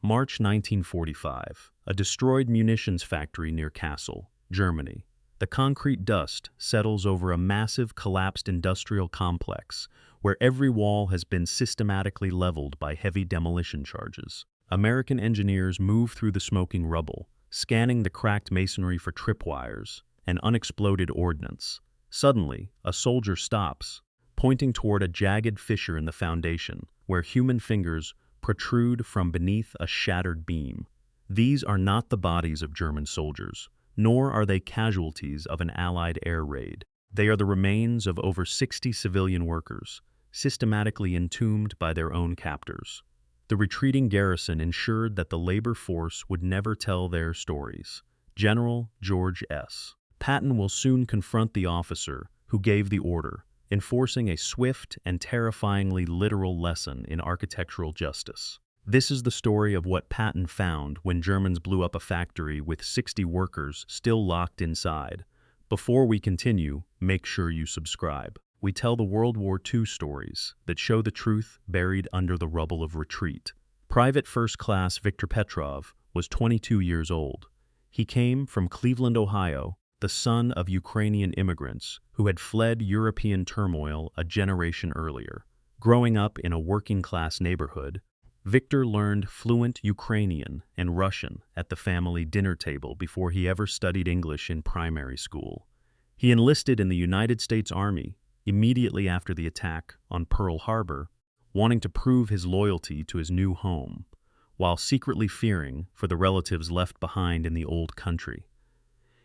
March 1945. A destroyed munitions factory near Kassel, Germany. The concrete dust settles over a massive collapsed industrial complex where every wall has been systematically leveled by heavy demolition charges. American engineers move through the smoking rubble, scanning the cracked masonry for tripwires and unexploded ordnance. Suddenly, a soldier stops, pointing toward a jagged fissure in the foundation, where human fingers protrude from beneath a shattered beam. These are not the bodies of German soldiers, nor are they casualties of an Allied air raid. They are the remains of over 60 civilian workers, systematically entombed by their own captors. The retreating garrison ensured that the labor force would never tell their stories. General George S. Patton will soon confront the officer who gave the order, enforcing a swift and terrifyingly literal lesson in architectural justice. This is the story of what Patton found when Germans blew up a factory with 60 workers still locked inside. Before we continue, make sure you subscribe. We tell the World War II stories that show the truth buried under the rubble of retreat. Private First Class Viktor Petrov was 22 years old. He came from Cleveland, Ohio, the son of Ukrainian immigrants who had fled European turmoil a generation earlier. Growing up in a working-class neighborhood, Viktor learned fluent Ukrainian and Russian at the family dinner table before he ever studied English in primary school. He enlisted in the United States Army immediately after the attack on Pearl Harbor, wanting to prove his loyalty to his new home, while secretly fearing for the relatives left behind in the old country.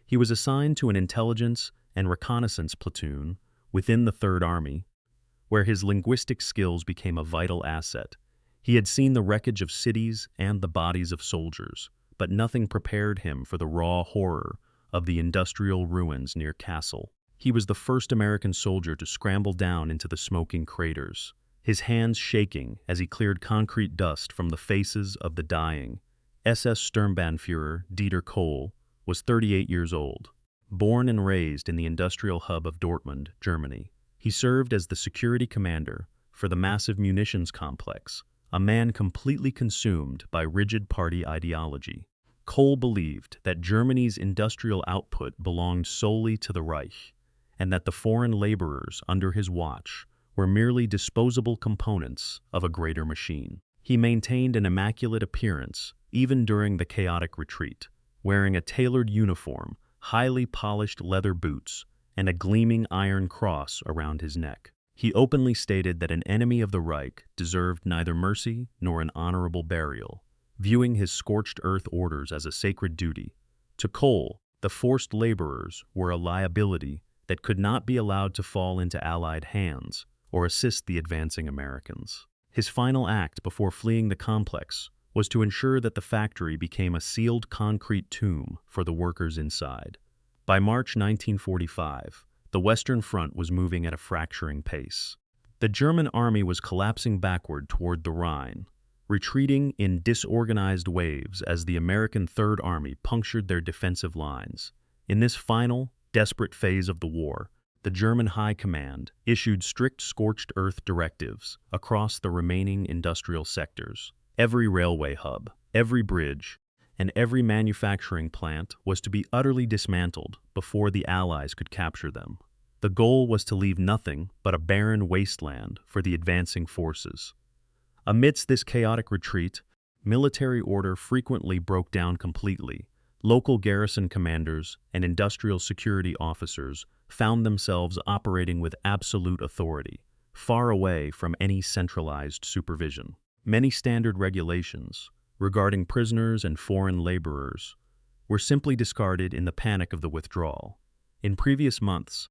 He was assigned to an intelligence and reconnaissance platoon within the Third Army, where his linguistic skills became a vital asset. He had seen the wreckage of cities and the bodies of soldiers, but nothing prepared him for the raw horror of the industrial ruins near Kassel. He was the first American soldier to scramble down into the smoking craters, his hands shaking as he cleared concrete dust from the faces of the dying. SS Sturmbannführer Dieter Kohl was 38 years old. Born and raised in the industrial hub of Dortmund, Germany, he served as the security commander for the massive munitions complex, a man completely consumed by rigid party ideology. Kohl believed that Germany's industrial output belonged solely to the Reich, and that the foreign laborers under his watch were merely disposable components of a greater machine. He maintained an immaculate appearance even during the chaotic retreat, wearing a tailored uniform, highly polished leather boots, and a gleaming iron cross around his neck. He openly stated that an enemy of the Reich deserved neither mercy nor an honorable burial, viewing his scorched-earth orders as a sacred duty. To Kohl, the forced laborers were a liability that could not be allowed to fall into Allied hands or assist the advancing Americans. His final act before fleeing the complex was to ensure that the factory became a sealed concrete tomb for the workers inside. By March 1945, the Western Front was moving at a fracturing pace. The German army was collapsing backward toward the Rhine, retreating in disorganized waves as the American Third Army punctured their defensive lines. In this final, desperate phase of the war, the German High Command issued strict scorched-earth directives across the remaining industrial sectors. Every railway hub, every bridge, and every manufacturing plant was to be utterly dismantled before the Allies could capture them. The goal was to leave nothing but a barren wasteland for the advancing forces. Amidst this chaotic retreat, military order frequently broke down completely. Local garrison commanders and industrial security officers found themselves operating with absolute authority, far away from any centralized supervision. Many standard regulations regarding prisoners and foreign laborers were simply discarded in the panic of the withdrawal. In previous months,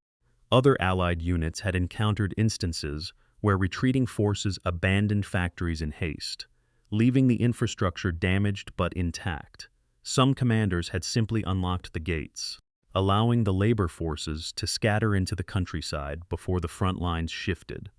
other Allied units had encountered instances where retreating forces abandoned factories in haste, leaving the infrastructure damaged but intact. Some commanders had simply unlocked the gates, allowing the labor forces to scatter into the countryside before the front lines shifted.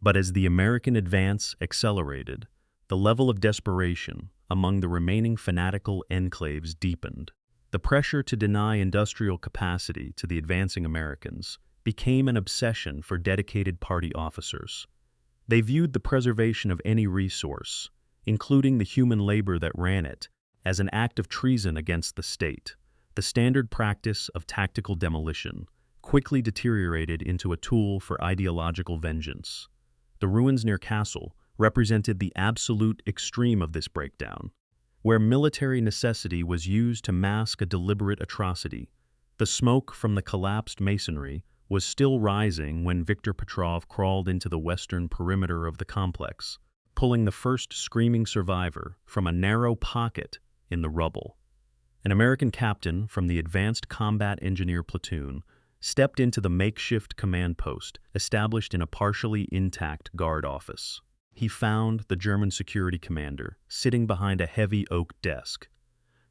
But as the American advance accelerated, the level of desperation among the remaining fanatical enclaves deepened. The pressure to deny industrial capacity to the advancing Americans became an obsession for dedicated party officers. They viewed the preservation of any resource, including the human labor that ran it, as an act of treason against the state. The standard practice of tactical demolition quickly deteriorated into a tool for ideological vengeance. The ruins near Kassel represented the absolute extreme of this breakdown, where military necessity was used to mask a deliberate atrocity. The smoke from the collapsed masonry was still rising when Viktor Petrov crawled into the western perimeter of the complex, pulling the first screaming survivor from a narrow pocket in the rubble. An American captain from the Advanced Combat Engineer Platoon stepped into the makeshift command post established in a partially intact guard office. He found the German security commander sitting behind a heavy oak desk,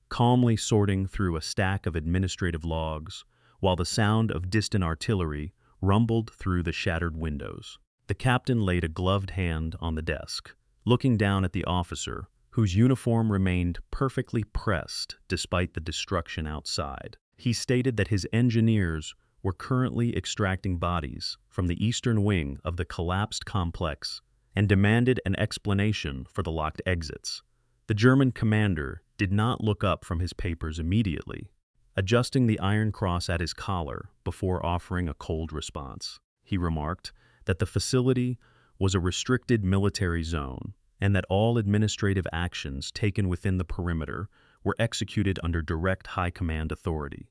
calmly sorting through a stack of administrative logs, while the sound of distant artillery rumbled through the shattered windows. The captain laid a gloved hand on the desk, looking down at the officer, whose uniform remained perfectly pressed despite the destruction outside. He stated that his engineers were currently extracting bodies from the eastern wing of the collapsed complex and demanded an explanation for the locked exits. The German commander did not look up from his papers immediately, adjusting the iron cross at his collar before offering a cold response. He remarked that the facility was a restricted military zone and that all administrative actions taken within the perimeter were executed under direct high command authority.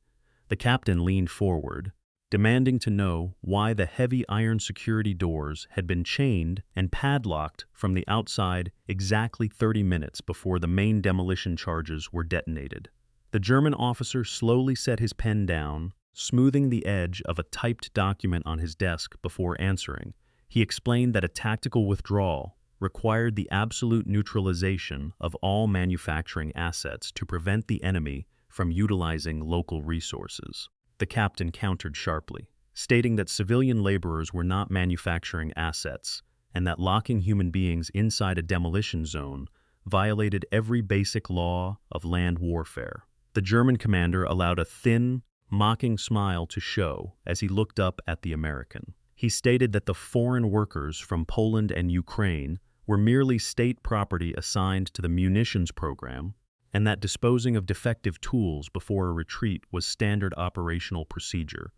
The captain leaned forward, demanding to know why the heavy iron security doors had been chained and padlocked from the outside exactly 30 minutes before the main demolition charges were detonated. The German officer slowly set his pen down, smoothing the edge of a typed document on his desk before answering. He explained that a tactical withdrawal required the absolute neutralization of all manufacturing assets to prevent the enemy from utilizing local resources. The captain countered sharply, stating that civilian laborers were not manufacturing assets and that locking human beings inside a demolition zone violated every basic law of land warfare. The German commander allowed a thin, mocking smile to show as he looked up at the American. He stated that the foreign workers from Poland and Ukraine were merely state property assigned to the munitions program, and that disposing of defective tools before a retreat was standard operational procedure.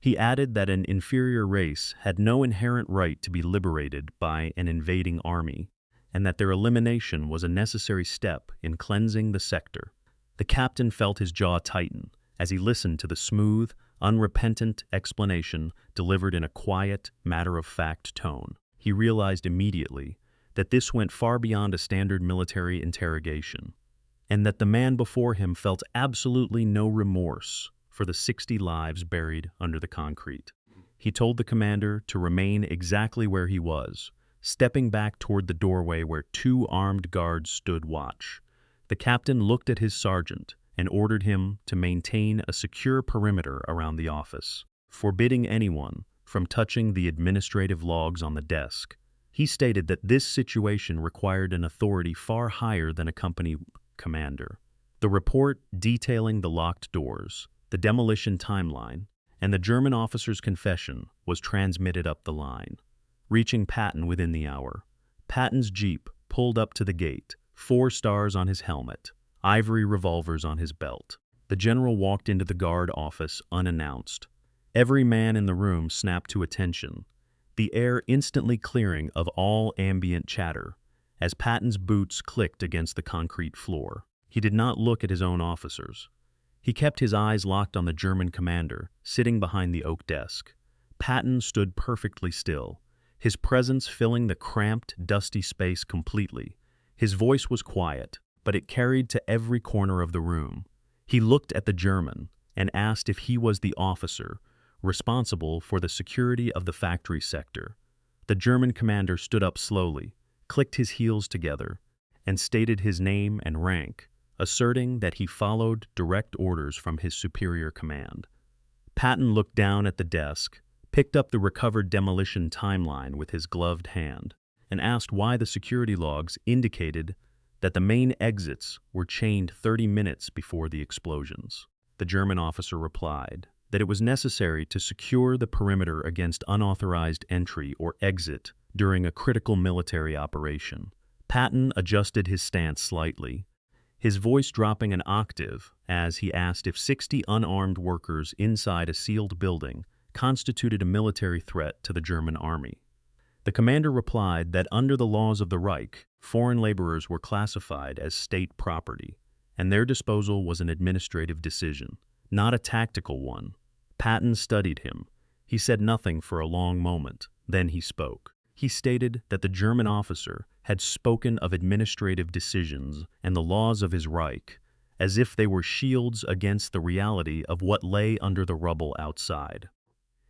He added that an inferior race had no inherent right to be liberated by an invading army, and that their elimination was a necessary step in cleansing the sector. The captain felt his jaw tighten as he listened to the smooth, unrepentant explanation delivered in a quiet, matter-of-fact tone. He realized immediately that this went far beyond a standard military interrogation, and that the man before him felt absolutely no remorse for the 60 lives buried under the concrete. He told the commander to remain exactly where he was, stepping back toward the doorway where 2 armed guards stood watch. The captain looked at his sergeant and ordered him to maintain a secure perimeter around the office, forbidding anyone from touching the administrative logs on the desk. He stated that this situation required an authority far higher than a company commander. The report detailing the locked doors, the demolition timeline, and the German officer's confession was transmitted up the line, reaching Patton within the hour. Patton's jeep pulled up to the gate, 4 stars on his helmet, ivory revolvers on his belt. The general walked into the guard office unannounced. Every man in the room snapped to attention, the air instantly clearing of all ambient chatter as Patton's boots clicked against the concrete floor. He did not look at his own officers. He kept his eyes locked on the German commander, sitting behind the oak desk. Patton stood perfectly still, his presence filling the cramped, dusty space completely. His voice was quiet, but it carried to every corner of the room. He looked at the German and asked if he was the officer responsible for the security of the factory sector. The German commander stood up slowly, clicked his heels together, and stated his name and rank, asserting that he followed direct orders from his superior command. Patton looked down at the desk, picked up the recovered demolition timeline with his gloved hand, and asked why the security logs indicated that the main exits were chained 30 minutes before the explosions. The German officer replied that it was necessary to secure the perimeter against unauthorized entry or exit during a critical military operation. Patton adjusted his stance slightly, his voice dropping an octave as he asked if 60 unarmed workers inside a sealed building constituted a military threat to the German army. The commander replied that under the laws of the Reich, foreign laborers were classified as state property, and their disposal was an administrative decision, not a tactical one. Patton studied him. He said nothing for a long moment. Then he spoke. He stated that the German officer had spoken of administrative decisions and the laws of his Reich as if they were shields against the reality of what lay under the rubble outside.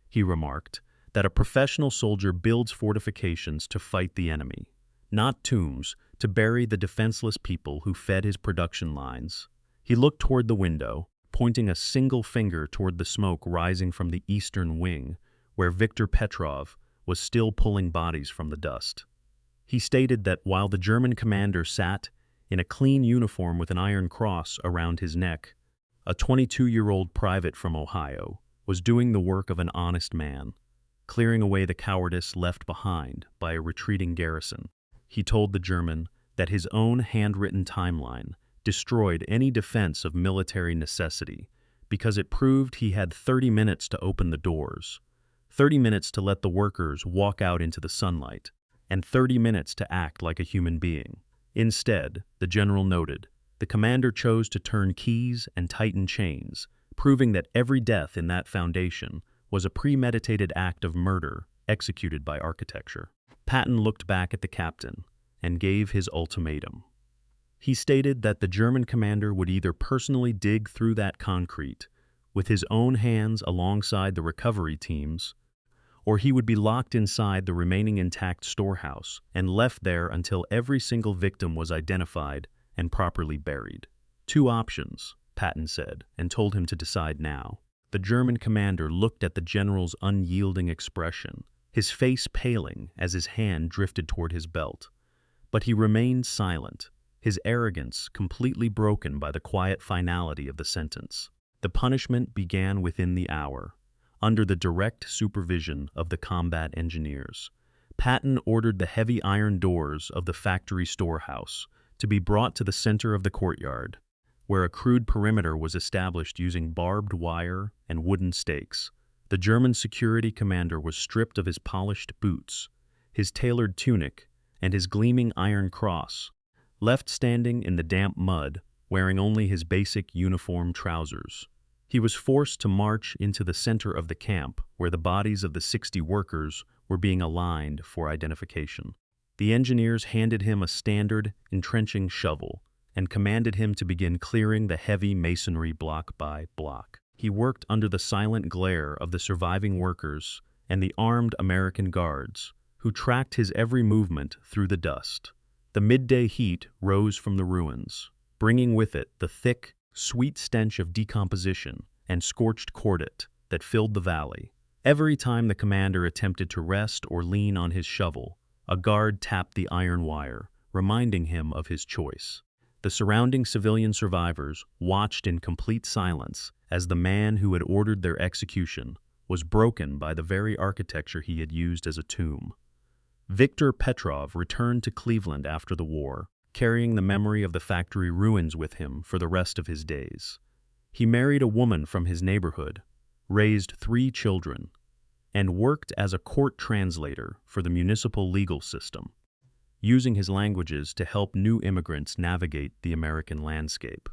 He remarked that a professional soldier builds fortifications to fight the enemy, not tombs to bury the defenseless people who fed his production lines. He looked toward the window, pointing a single finger toward the smoke rising from the eastern wing, where Viktor Petrov was still pulling bodies from the dust. He stated that while the German commander sat in a clean uniform with an iron cross around his neck, a 22-year-old private from Ohio was doing the work of an honest man, clearing away the cowardice left behind by a retreating garrison. He told the German that his own handwritten timeline destroyed any defense of military necessity because it proved he had 30 minutes to open the doors, 30 minutes to let the workers walk out into the sunlight, and 30 minutes to act like a human being. Instead, the general noted, the commander chose to turn keys and tighten chains, proving that every death in that foundation was a premeditated act of murder executed by architecture. Patton looked back at the captain and gave his ultimatum. He stated that the German commander would either personally dig through that concrete with his own hands alongside the recovery teams, or he would be locked inside the remaining intact storehouse and left there until every single victim was identified and properly buried. 2 options, Patton said, and told him to decide now. The German commander looked at the general's unyielding expression, his face paling as his hand drifted toward his belt. But he remained silent, his arrogance completely broken by the quiet finality of the sentence. The punishment began within the hour, under the direct supervision of the combat engineers. Patton ordered the heavy iron doors of the factory storehouse to be brought to the center of the courtyard, where a crude perimeter was established using barbed wire and wooden stakes. The German security commander was stripped of his polished boots, his tailored tunic, and his gleaming iron cross, left standing in the damp mud, wearing only his basic uniform trousers. He was forced to march into the center of the camp, where the bodies of the 60 workers were being aligned for identification. The engineers handed him a standard entrenching shovel and commanded him to begin clearing the heavy masonry block by block. He worked under the silent glare of the surviving workers and the armed American guards, who tracked his every movement through the dust. The midday heat rose from the ruins, bringing with it the thick, sweet stench of decomposition and scorched cordite that filled the valley. Every time the commander attempted to rest or lean on his shovel, a guard tapped the iron wire, reminding him of his choice. The surrounding civilian survivors watched in complete silence as the man who had ordered their execution was broken by the very architecture he had used as a tomb. Viktor Petrov returned to Cleveland after the war, carrying the memory of the factory ruins with him for the rest of his days. He married a woman from his neighborhood, raised 3 children, and worked as a court translator for the municipal legal system, using his languages to help new immigrants navigate the American landscape.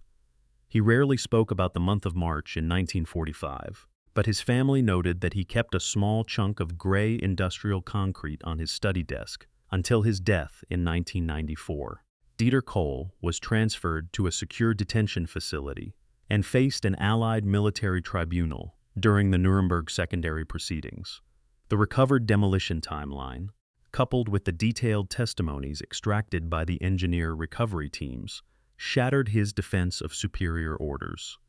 He rarely spoke about the month of March in 1945, but his family noted that he kept a small chunk of gray industrial concrete on his study desk until his death in 1994. Dieter Kohl was transferred to a secure detention facility and faced an Allied military tribunal during the Nuremberg secondary proceedings. The recovered demolition timeline, coupled with the detailed testimonies extracted by the engineer recovery teams, shattered his defense of superior orders.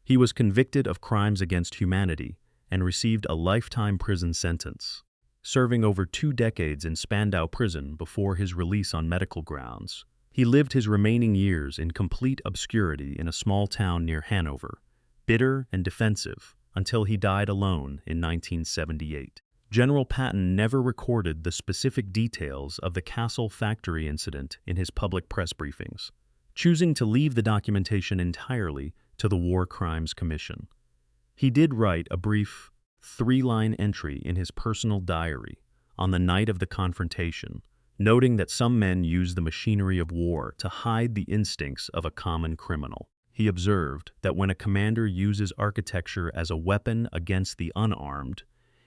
He was convicted of crimes against humanity and received a lifetime prison sentence, serving over 2 decades in Spandau prison before his release on medical grounds. He lived his remaining years in complete obscurity in a small town near Hanover, bitter and defensive, until he died alone in 1978. General Patton never recorded the specific details of the Kassel factory incident in his public press briefings, choosing to leave the documentation entirely to the War Crimes Commission. He did write a brief, 3-line entry in his personal diary on the night of the confrontation, noting that some men use the machinery of war to hide the instincts of a common criminal. He observed that when a commander uses architecture as a weapon against the unarmed,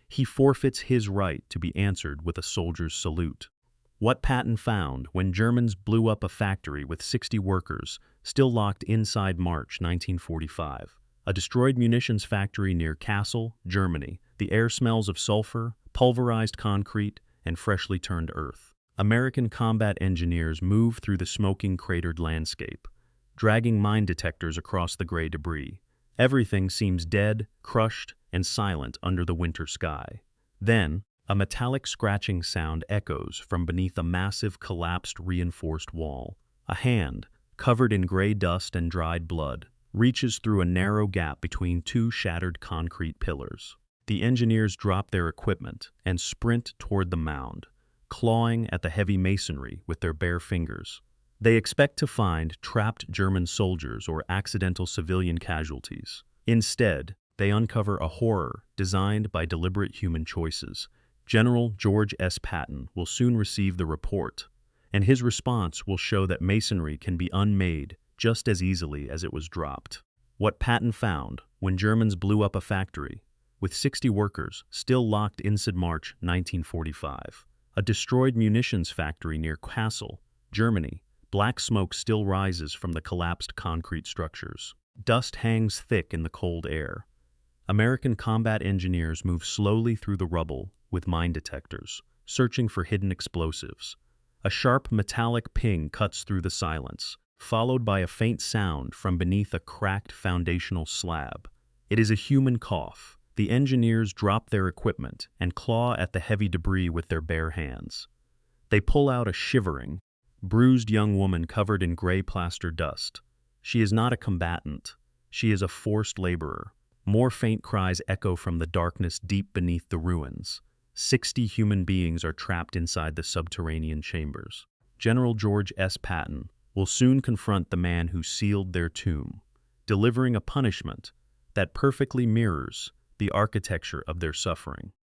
he forfeits his right to be answered with a soldier's salute. What Patton found when Germans blew up a factory with 60 workers still locked inside March 1945, a destroyed munitions factory near Kassel, Germany. The air smells of sulfur, pulverized concrete, and freshly turned earth. American combat engineers move through the smoking, cratered landscape, dragging mine detectors across the gray debris. Everything seems dead, crushed, and silent under the winter sky. Then, a metallic scratching sound echoes from beneath a massive, collapsed, reinforced wall. A hand, covered in gray dust and dried blood, reaches through a narrow gap between two shattered concrete pillars. The engineers drop their equipment and sprint toward the mound, clawing at the heavy masonry with their bare fingers. They expect to find trapped German soldiers or accidental civilian casualties. Instead, they uncover a horror designed by deliberate human choices. General George S. Patton will soon receive the report, and his response will show that masonry can be unmade just as easily as it was dropped. What Patton found when Germans blew up a factory with 60 workers still locked inside March 1945, a destroyed munitions factory near Kassel, Germany. Black smoke still rises from the collapsed concrete structures. Dust hangs thick in the cold air. American combat engineers move slowly through the rubble with mine detectors, searching for hidden explosives. A sharp metallic ping cuts through the silence, followed by a faint sound from beneath a cracked foundational slab. It is a human cough. The engineers drop their equipment and claw at the heavy debris with their bare hands. They pull out a shivering, bruised young woman covered in gray plaster dust. She is not a combatant. She is a forced laborer. More faint cries echo from the darkness deep beneath the ruins. 60 human beings are trapped inside the subterranean chambers. General George S. Patton will soon confront the man who sealed their tomb, delivering a punishment that perfectly mirrors the architecture of their suffering.